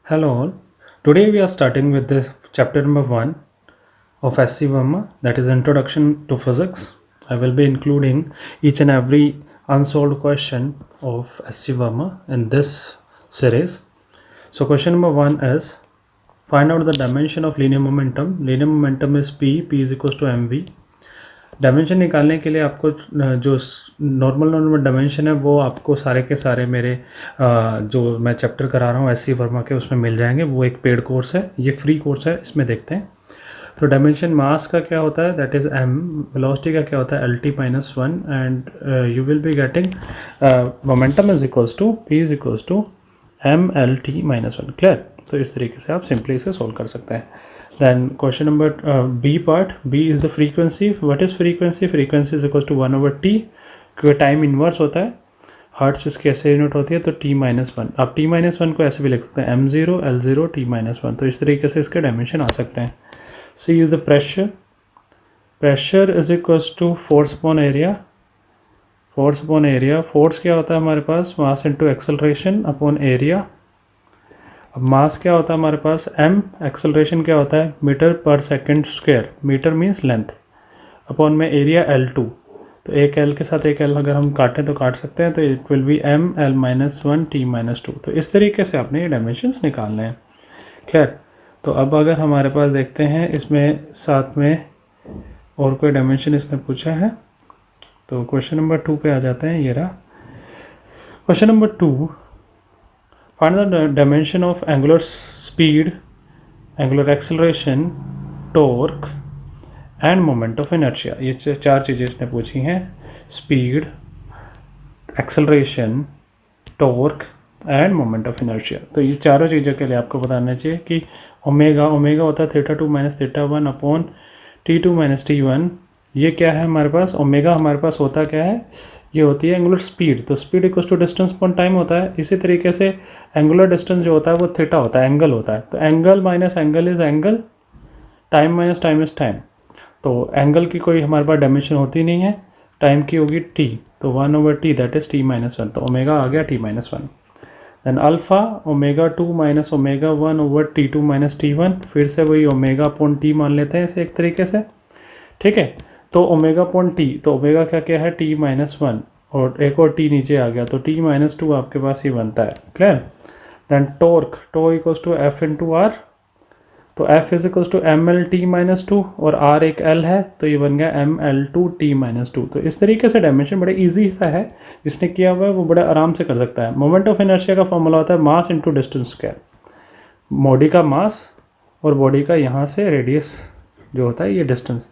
Hello all. Today we are starting with this chapter number 1 of SC Verma, that is Introduction to Physics. I will be including each and every unsolved question of SC Verma in this series. So question number 1 is, find out the dimension of linear momentum. Linear momentum is P is equals to mv. Dimension निकालने के लिए आपको जो normal dimension है वो आपको सारे के सारे मेरे जो मैं चैप्टर करा रहा हूँ SC वर्मा के उसमें मिल जाएंगे। वो एक पेड कोर्स है, ये फ्री कोर्स है, इसमें देखते हैं। तो डायमेंशन मास का क्या होता है, दैट इज़ m। वेलोसिटी का क्या होता है, LT-1 and you will be getting momentum is equals to P is equals to mLT-1। Clear? तो इस तरीके से आप सिंपली इसे सोल्व कर सकते हैं। Then question number B part, B is the frequency. What is frequency? Frequency is equals to 1 over t, क्योंकि टाइम इन्वर्स होता है, हर्ट्स इसकी ऐसे यूनिट होती है, तो t-1। आप t-1 को ऐसे भी लिख सकते हैं m0 L0 t-1। तो इस तरीके से इसके डायमेंशन आ सकते हैं। C is the pressure. Pressure is equals to force upon area. Force upon area. Force क्या होता है हमारे पास, mass into acceleration upon area. अब मास क्या होता है हमारे पास, m। एक्सेलरेशन क्या होता है, metre per second square, metre means length, upon में एरिया L2। तो एक L के साथ एक L अगर हम काटें तो काट सकते हैं, तो it will be ml-1 t-2। तो इस तरीके से आपने ये डायमेंशंस निकालने हैं। क्लियर? तो अब अगर हमारे पास देखते हैं इसमें साथ में और कोई डायमेंशन इसने पूछा है, तो क्वेश्चन नंबर 2 पे आ जाते हैं। ये रहा question number 2। Find the dimension of angular speed, angular acceleration, torque and moment of inertia। ये चार चीज़ें इसने पूछी हैं, speed, acceleration, torque end moment of inertia. तो ये चारों चीज़ों के लिए आपको बताना चाहिए कि ओमेगा होता है θ2 - θ1 अपॉन t2 - t1। ये क्या है हमारे पास, ओमेगा हमारे पास होता क्या है, ये होती है एंगुलर स्पीड। तो speed equals to distance upon time होता है। इसी तरीके से एंगुलर डिस्टेंस जो होता है वो थीटा होता है, एंगल होता है। तो angle minus angle is angle, time minus time is time. तो एंगल की कोई हमारे पास डायमेंशन होती नहीं है, टाइम की होगी t, तो 1 over t that is t-1। तो ओमेगा आ गया t-1। Then alpha omega 2 - omega 1 over t2 - t1। फिर से वही ओमेगा अपॉन टी मान लेते हैं इसे एक तरीके से, ठीक है। तो ओमेगा अपॉन टी, तो ओमेगा क्या है t-1, और एक और t नीचे आ गया, तो t-2 आपके पास ही बनता है। Clear? Then torque, tau equals to f into R. तो f is equals to mL-t-2 और r एक l है, तो ये बन गया mL2t-2। तो इस तरीके से डायमेंशन बड़े इजी सा है, जिसने किया हुआ है वो बड़ा आराम से कर सकता है। मोमेंट ऑफ इनर्शिया का फॉर्मूला होता है mass into distance square. Body का मास और बॉडी का यहाँ से रेडियस जो होता है ये डिस्टेंस।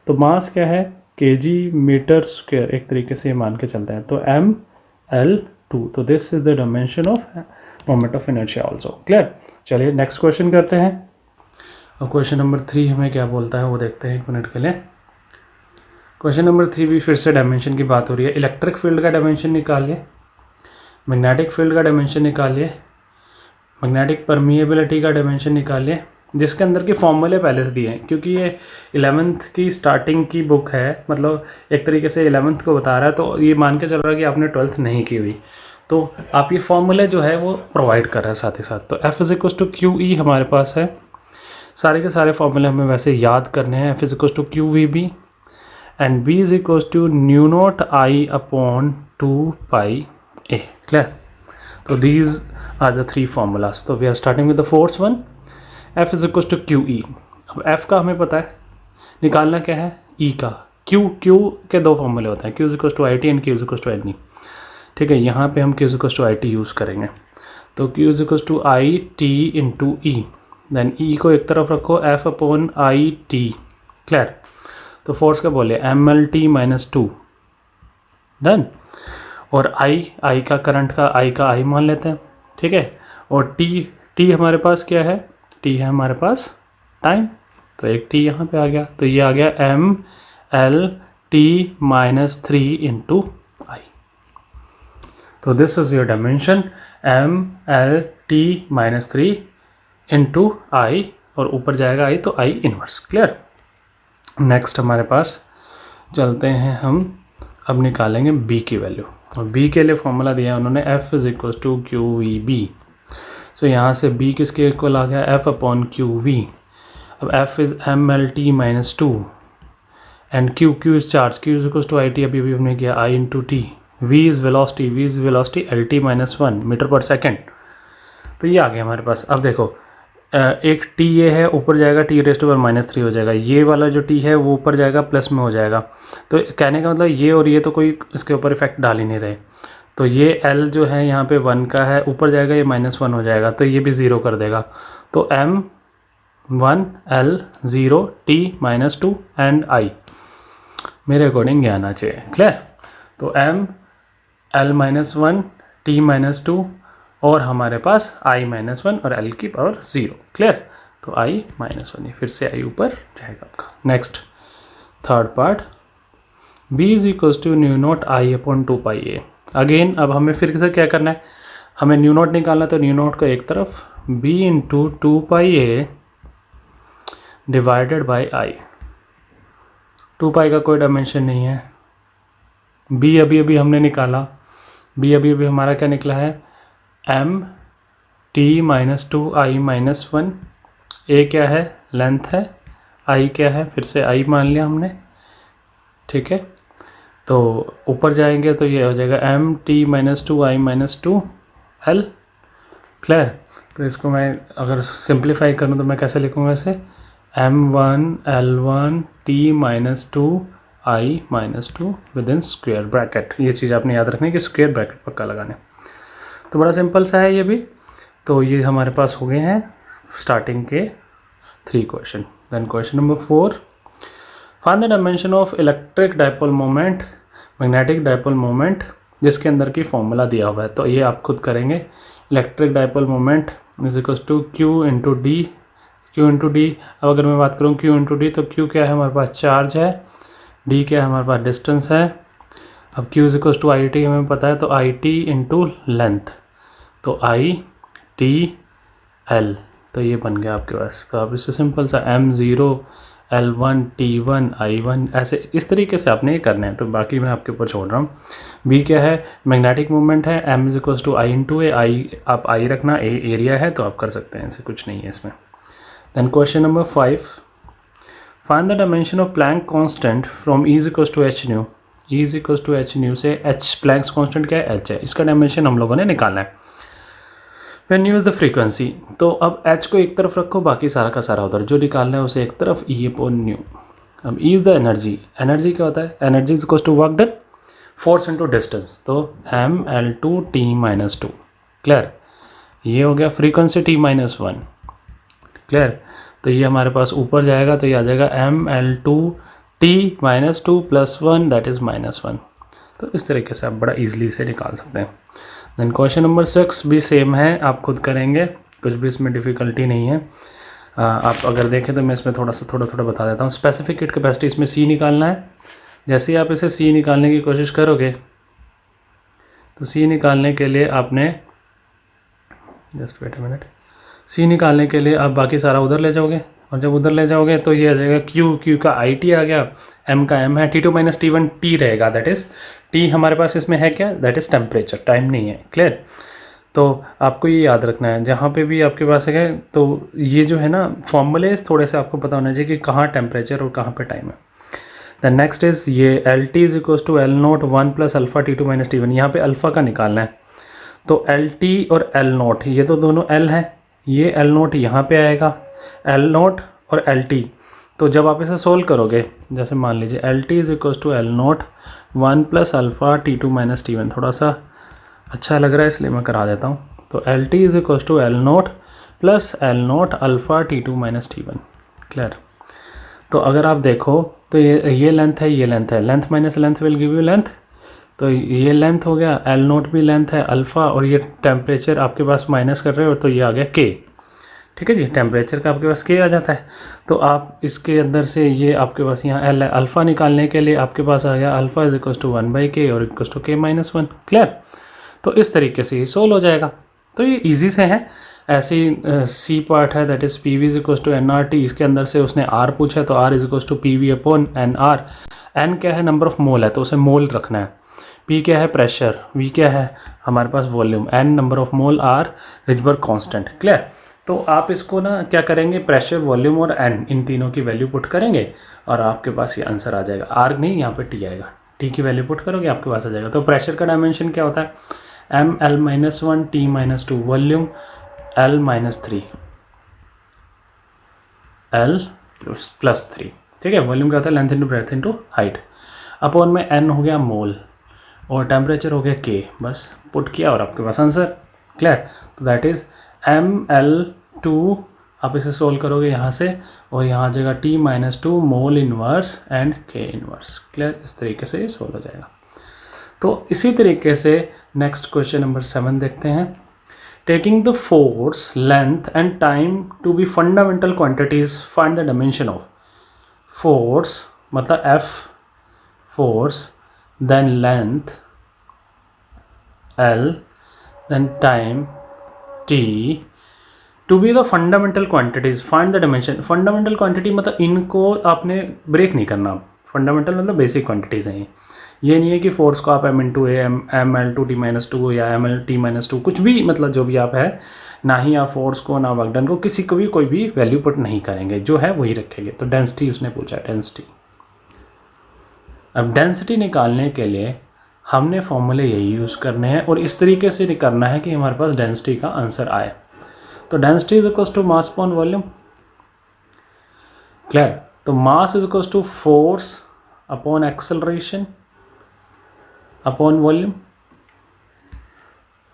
तो मास क्या है, kg मीटर स्क्वायर, एक तरीके से मान के चलते हैं। तो mL2। तो this is the dimension of moment of inertia also. Clear? चलिए नेक्स्ट क्वेश्चन करते हैं। और क्वेश्चन नंबर 3 हमें क्या बोलता है वो देखते हैं एक मिनट के लिए। क्वेश्चन नंबर 3 भी फिर से डायमेंशन की बात हो रही है। इलेक्ट्रिक फील्ड का डायमेंशन निकालिए, मैग्नेटिक फील्ड का डायमेंशन निकालिए, मैग्नेटिक परमिएबिलिटी का डायमेंशन निकालिए, जिसके अंदर के फॉर्मूले पहले से दिए हैं, क्योंकि ये 11th की स्टार्टिंग की बुक है, मतलब एक तरीके से 11th को बता रहा है। तो ये मान के चल रहा है कि आपने 12th नहीं की हुई, तो आप ये फॉर्मूले जो है वो प्रोवाइड कर रहे हैं साथ ही साथ। तो F is equals to Q E हमारे पास है, सारे के सारे फॉर्मूले हमें वैसे याद करने हैं। F is equals to Q we B and B is equals to mu naught I upon 2 π a। Clear? तो दीज आर द 3 formulas। तो we are starting with the fourth one, F is equals to Q E. अब F का हमें पता है, निकालना क्या है E का। Q के 2 फॉर्मूले होते हैं, Q is equals to I T and Q is equals to N E. ठीक है, यहाँ पे हम Q is equals to I T use करेंगे। तो Q is equals to I T into E. Then E को एक तरफ रखो, F upon I T. Clear? तो फोर्स का बोले mL-t-2। डन। और I का करंट का I मान लेते हैं, ठीक है। और T हमारे पास क्या है, T है हमारे पास टाइम, तो एक T यहाँ पे आ गया। तो ये आ गया mL-t-3 इंटू I। तो this is your dimension mL-t-3 into I, और ऊपर जाएगा I तो I इनवर्स। क्लियर? नेक्स्ट हमारे पास चलते हैं हम, अब निकालेंगे B की वैल्यू। और B के लिए फॉर्मूला दिया है उन्होंने, F is equal to Q we B. So यहाँ से b किसके इक्वल आ गया, f अपॉन क्यू वी। अब f is M L T minus two and q is charge, q is equal to I T, अभी हमने किया i into T. v is velocity L T minus one metre पर second. तो ये आ गया हमारे पास। अब देखो एक t ये है, ऊपर जाएगा t raise to power minus three हो जाएगा, ये वाला जो t है वो ऊपर जाएगा प्लस में हो जाएगा। तो कहने का मतलब ये और ये तो कोई इसके ऊपर इफेक्ट डाल ही नहीं रहे। तो ये l जो है यहाँ पे 1 का है, ऊपर जाएगा ये -1 हो जाएगा, तो ये भी 0 कर देगा। तो m 1 l 0 t -2 and i मेरे अकॉर्डिंग ये आना चाहिए। क्लियर? तो m l -1 t -2 और हमारे पास i -1 और l की पावर 0। क्लियर? तो i -1, फिर से i ऊपर जाएगा आपका। Next third part, b is equals to mu naught i upon 2πa। Again अब हमें फिर से क्या करना है, हमें न्यू नॉट निकालना है। तो न्यू नॉट को एक तरफ, b into 2πa divided by i। 2π का कोई डायमेंशन नहीं है। b अभी हमने निकाला, b अभी हमारा क्या निकला है, m t minus to I minus one. a क्या है, लेंथ है, i क्या है, फिर से i मान लिया हमने। ठीक है, तो ऊपर जाएंगे तो ये हो जाएगा m t minus to I minus two l। Clear? तो इसको मैं अगर सिंप्लीफाई करूँ तो मैं कैसे लिखूँगा इसे, m1 l1 t minus to I minus two with in square bracket. ये चीज़ आपने याद रखनी है कि स्क्वेयर ब्रैकेट पक्का लगाने। तो बड़ा सिंपल सा है ये भी। तो ये हमारे पास हो गए हैं स्टार्टिंग के 3 question. Then question number 4, find the dimension of electric dipole moment, magnetic dipole moment, जिसके अंदर की फॉर्मूला दिया हुआ है। तो ये आप खुद करेंगे। Electric dipole moment is equal to Q into D, Q into D. अब अगर मैं बात करूँ क्यू इंटू डी, तो क्यू क्या है हमारे पास, चार्ज है, डी क्या है हमारे पास, डिस्टेंस है। अब Q is equal to I T हमें पता है, तो आई टी इंटू लेंथ, तो आई टी एल। तो ये बन गया आपके पास। तो अब इससे सिंपल सा m0 l1 t1 i1, ऐसे इस तरीके से आपने ये करना है। तो बाकी मैं आपके ऊपर छोड़ रहा हूँ। b क्या है, मैग्नेटिक मूवमेंट है, m is equal to I into A, I आप आई रखना, ए एरिया है, तो आप कर सकते हैं, ऐसे कुछ नहीं है इसमें। Then question number 5, find the dimension of Planck constant from e is equal to H nu. e is equal to H nu से h प्लैंक्स कांस्टेंट क्या है, h है, इसका डायमेंशन हम लोगों ने निकालना है। When use the frequency, तो अब h को एक तरफ रखो, बाकी सारा का सारा उधर, जो निकालना है उसे एक तरफ, e अपॉन न्यू। अब e is the energy, energy क्या होता है, energy is equal to work done, force into distance, तो m l2 t minus two. Clear? ये हो गया frequency t minus one. Clear? तो ये हमारे पास ऊपर जाएगा, तो ये आ जाएगा m l2 t minus two plus one, that is minus one. तो इस तरीके से आप बड़ा ईजिली इसे निकाल सकते हैं। देन क्वेश्चन नंबर 6 भी सेम है, आप खुद करेंगे, कुछ भी इसमें डिफ़िकल्टी नहीं है। आप अगर देखें तो मैं इसमें थोड़ा बता देता हूँ। स्पेसिफिक कैपेसिटी इसमें सी निकालना है। जैसे ही आप इसे सी निकालने की कोशिश करोगे, तो सी निकालने के लिए आपने जस्ट वेट अ मिनट, सी निकालने के लिए आप बाकी सारा उधर ले जाओगे, और जब उधर ले जाओगे तो ये आ जाएगा क्यू का आई टी आ गया, एम का एम है, T two minus T one T रहेगा, दैट इज़ टी हमारे पास इसमें है क्या, दैट इज़ टेम्परेचर, टाइम नहीं है। क्लियर? तो आपको ये याद रखना है, जहाँ पे भी आपके पास है तो ये जो है ना फॉर्मूले थोड़े से आपको पता होना चाहिए कि कहाँ टेम्परेचर और कहाँ पे टाइम है। दैन नेक्स्ट इज़ ये L T is equal to L naught one plus alpha T two minus T one, यहाँ पर अल्फ़ा का निकालना है। तो एल टी और एल नोट ये तो दोनों एल है, ये एल नोट यहाँ पे आएगा, एल नोट और एल टी। तो जब आप इसे सोल्व करोगे, जैसे मान लीजिए L T is equal to L naught one plus alpha T two minus T one, थोड़ा सा अच्छा लग रहा है इसलिए मैं करा देता हूँ। तो L T is equal to L naught plus L naught alpha T two minus T one. Clear? तो अगर आप देखो तो ये लेंथ है, ये लेंथ है, length minus length will give you length. तो ये लेंथ हो गया, एल नोट भी लेंथ है अल्फ़ा, और ये टेम्परेचर आपके पास माइनस कर रहे हो, तो ये आ गया के। ठीक है जी, टेम्परेचर का आपके पास के आ जाता है। तो आप इसके अंदर से ये आपके पास यहाँ एल है, अल्फ़ा निकालने के लिए आपके पास आ गया alpha is equal to one by K और equal to K minus one. Clear? तो इस तरीके से ये सोल्व हो जाएगा। तो ये इजी से है। ऐसे ही सी पार्ट है, that is P V is equal to N R T, इसके अंदर से उसने आर पूछा है, तो R is equal to P V upon N R. N क्या है, नंबर ऑफ मोल है, तो उसे मोल रखना है। P क्या है प्रेशर, V क्या है हमारे पास volume, N number of mole, R Rydberg constant. Clear. तो आप इसको ना क्या करेंगे, प्रेशर वॉल्यूम और N इन तीनों की वैल्यू पुट करेंगे और आपके पास ये आंसर आ जाएगा। R नहीं, यहाँ पे T आएगा, T की वैल्यू पुट करोगे आपके पास आ जाएगा। तो प्रेशर का डायमेंशन क्या होता है, M L-1 T-2 volume L-3 L+3। ठीक है, वॉल्यूम क्या होता है, length into breadth into height, upon में N हो गया मोल और टेम्परेचर हो गया K। बस पुट किया और आपके पास आंसर। क्लियर। तो दैट इज ML2, आप इसे सोल्व करोगे यहाँ से और यहाँ आ जाएगा T-2 mole inverse and K inverse. Clear, इस तरीके से ये सोल्व हो जाएगा। तो इसी तरीके से नेक्स्ट क्वेश्चन नंबर 7 देखते हैं। Taking the force, length and time to be fundamental quantities, find the dimension of force, मतलब F force, then length L, then time T to be the fundamental quantities, find the dimension। fundamental quantity मतलब इनको आपने break नहीं करना। fundamental मतलब basic quantities हैं ये नहीं है कि फोर्स को आप M×2 या ML-T-2 कुछ भी, मतलब जो भी आप है, ना ही आप फोर्स को ना वर्क डन को किसी को भी कोई भी वैल्यू पुट नहीं करेंगे, जो है वही रखेंगे। तो डेंसिटी उसने पूछा, डेंसिटी। अब डेंसिटी निकालने के लिए हमने फॉर्मूले यही यूज़ करने हैं और इस तरीके से करना है कि हमारे पास डेंसिटी का आंसर आए। तो density is equals to mass upon volume. Clear. तो mass is equals to force upon acceleration upon volume.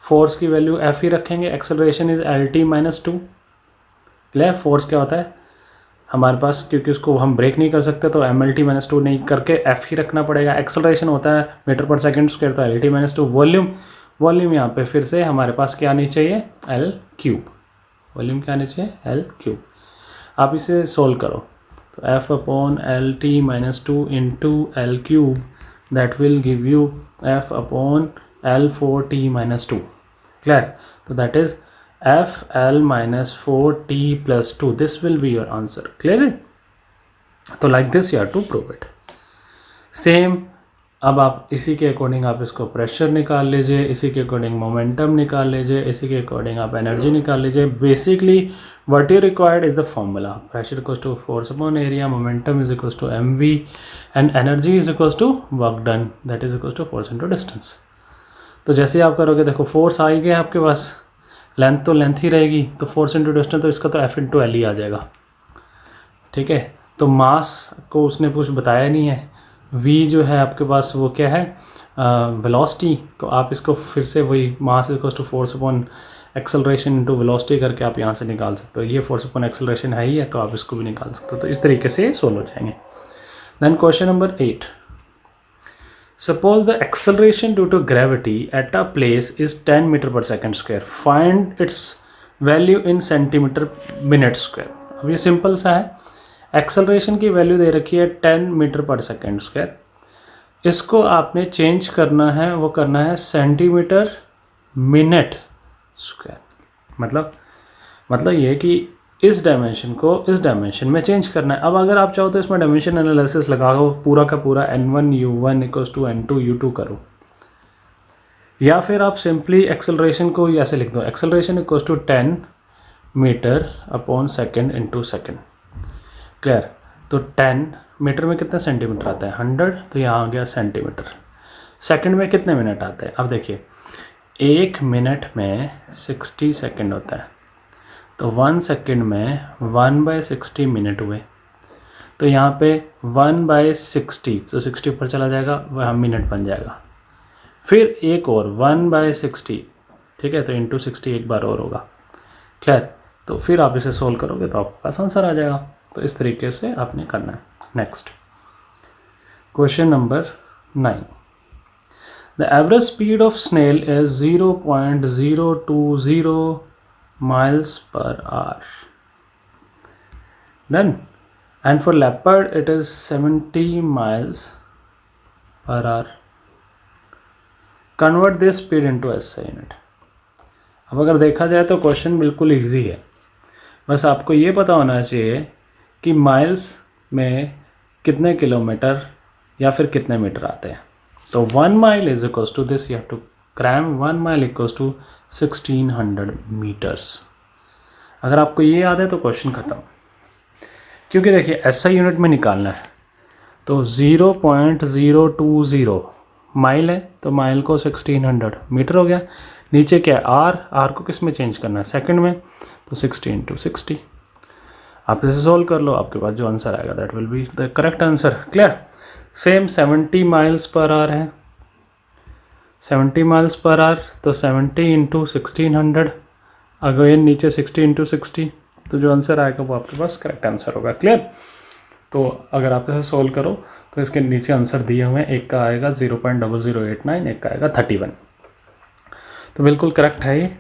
Force की वैल्यू F ही रखेंगे, acceleration is LT-2। Clear. Force क्या होता है हमारे पास, क्योंकि उसको हम ब्रेक नहीं कर सकते तो ML-T-2 नहीं करके F ही रखना पड़ेगा। एक्सेलरेशन होता है मीटर पर सेकंड स्क्वायर, तो LT-2। वॉल्यूम यहाँ पे फिर से हमारे पास क्या आनी चाहिए, L3। वॉल्यूम क्या आनी चाहिए, L3। आप इसे सोल्व करो तो F upon LT-2 into L3, that will give you F upon L4T-2। Clear. तो that is FL-4T+2, this will be your answer। clear है। तो like this you have to prove it। Same अब आप इसी के according आप इसको pressure निकाल लीजिए, इसी के अकॉर्डिंग मोमेंटम निकाल लीजिए, इसी के अकॉर्डिंग आप एनर्जी निकाल लीजिए। Basically what you required is the formula, pressure equals to force upon area, momentum is equals to mv and energy is equals to work done, that is equals to force into distance. तो जैसे आप करोगे, देखो force आ ही गया आपके पास, length तो length ही रहेगी, तो फोर्स इंटू डिस्टेंस, तो इसका तो F/L ही आ जाएगा। ठीक है। तो मास को उसने कुछ बताया नहीं है, V जो है आपके पास वो क्या है, वेलोसिटी। तो आप इसको फिर से वही mass equals to force upon acceleration into velocity करके आप यहाँ से निकाल सकते हो। ये फोर्स अपॉन एक्सेलरेशन है ही है, तो आप इसको भी निकाल सकते हो। तो इस तरीके से सोल्व हो जाएंगे। Then question number 8। Suppose the acceleration due to gravity at a place is 10 meter per second square. Find its value in centimeter minute square। अब ये सिंपल सा है, एक्सेलरेशन की वैल्यू दे रखी है 10 मीटर पर सेकेंड स्क्वायर, इसको आपने चेंज करना है, वो करना है सेंटीमीटर मिनट स्क्वायर। मतलब ये कि इस डायमेंशन को इस डायमेंशन में चेंज करना है। अब अगर आप चाहो तो इसमें डायमेंशन एनालिसिस लगाओ, पूरा का पूरा N1U1 इक्वल्स टू N2U2 करो, या फिर आप सिंपली एक्सेलरेशन को ऐसे लिख दो, acceleration equals to 10 metre upon second into second. Clear. तो 10 मीटर में कितने सेंटीमीटर आता है, 100, तो यहाँ आ गया सेंटीमीटर। सेकेंड में कितने मिनट आते हैं, अब देखिए 1 मिनट में 60 सेकेंड होता है, तो 1 सेकेंड में 1/60 मिनट हुए, तो यहाँ पे 1/60, तो 60 ऊपर चला जाएगा, वह मिनट बन जाएगा। फिर एक और 1/60, ठीक है, तो इंटू 60 एक बार और होगा। क्लियर। तो फिर आप इसे सोल्व करोगे तो आपके पास आंसर आ जाएगा। तो इस तरीके से आपने करना है। Next question number 9। The average speed of snail is 0.020 miles per hour, done, and for leopard it is 70 miles per hour। convert this speed into SI unit। अब अगर देखा जाए तो क्वेश्चन बिल्कुल इजी है, बस आपको ये पता होना चाहिए कि माइल्स में कितने किलोमीटर या फिर कितने मीटर आते हैं। तो 1 mile is equals to this, you have to cram 1 mile equals to 1600 metres. अगर आपको ये याद है तो क्वेश्चन ख़त्म, क्योंकि देखिए ऐसा यूनिट में निकालना है तो 0.020 माइल है, तो माइल को 1600 मीटर हो गया। नीचे क्या है आर को किस में चेंज करना है, सेकंड में, तो 60 × 60। आप इसे सोल्व कर लो, आपके पास जो आंसर आएगा that will be the correct answer. Clear. Same 70 miles per hour है, 70 माइल्स पर आवर, तो 70 × 1600, अगेन नीचे 60 × 60, तो जो आंसर आएगा वो आपके पास करेक्ट आंसर होगा। क्लियर। तो अगर आप इसे सोल्व करो तो इसके नीचे आंसर दिए हुए हैं, एक का आएगा 0.0089, एक का आएगा 31। तो बिल्कुल करेक्ट है ये,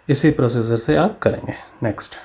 इसी प्रोसीजर से आप करेंगे। नेक्स्ट